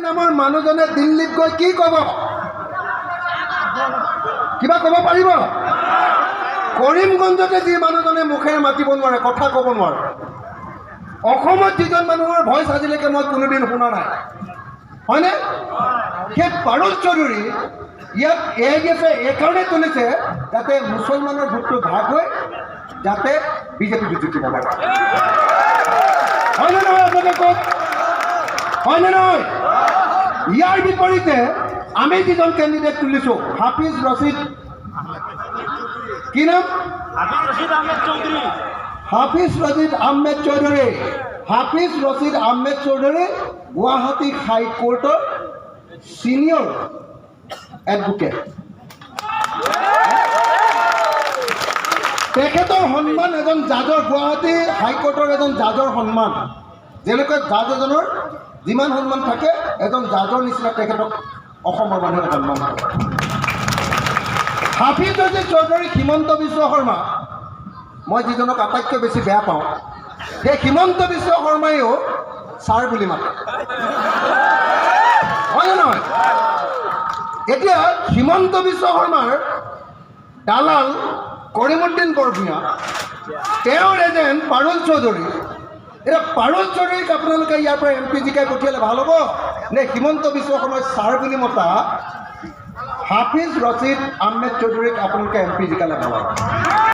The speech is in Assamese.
নামৰ মানুহজনে দিল্লীত গৈ কি ক'ব? কিবা ক'ব পাৰিব? কৰিমগঞ্জতে যি মানুহজনে মুখেৰে মাতিব নোৱাৰে, কথা ক'ব নোৱাৰে, অসমত যিজন মানুহৰ ভইচ আজিলৈকে মই কোনোদিন শুনা নাই, হয়নে? সেই পাৰুল চৌধুৰী ইয়াত AIDF এইকাৰণে তুলিছে যাতে মুছলমানৰ ভোটটো ভাগ হৈ যাতে বিজেপি জিকিব পাৰে। হয়নে নহয়? আপোনালোকে কওক, হয়নে নহয়? ইয়াৰ বিপৰীতে আমি যিজন কেণ্ডিডেট তুলিছোঁ, হাফিজ ৰছিদ, কি নাম? হাফিজ ৰছিদ আহমেদ চৌধুৰী। হাফিজ ৰছিদ আহমেদ চৌধুৰী গুৱাহাটী হাইকোৰ্টৰ চিনিয়ৰ এডভোকেট। তেখেতৰ সন্মান এজন জাজৰ, গুৱাহাটী হাইকোৰ্টৰ এজন জাজৰ সন্মান, যেনেকৈ জাজ এজনৰ যিমান সন্মান থাকে এজন জাজৰ নিচিনা তেখেতক অসমৰ মানুহে সন্মান কৰে। হাফিজ ৰছিদ চৌধুৰী হিমন্ত বিশ্ব শৰ্মা, মই যিজনক আটাইতকৈ বেছি বেয়া পাওঁ, সেই হিমন্ত বিশ্ব শৰ্মায়ো ছাৰ বুলি মাতে, হয়নে নহয়? এতিয়া হিমন্ত বিশ্ব শৰ্মাৰ দালাল কৰিমুদ্দিন বৰভূঞা, তেওঁৰ এজেণ্ট পাৰুল চৌধুৰী। এতিয়া পাৰুল চৌধুৰীক আপোনালোকে ইয়াৰ পৰা MP জিকাই পঠিয়ালে ভাল হ'ব নে হিমন্ত বিশ্ব শৰ্মাই ছাৰ বুলি মতা হাফিজ ৰছিদ আহমেদ চৌধুৰীক আপোনালোকে MP জিকালে ভাল হ'ব?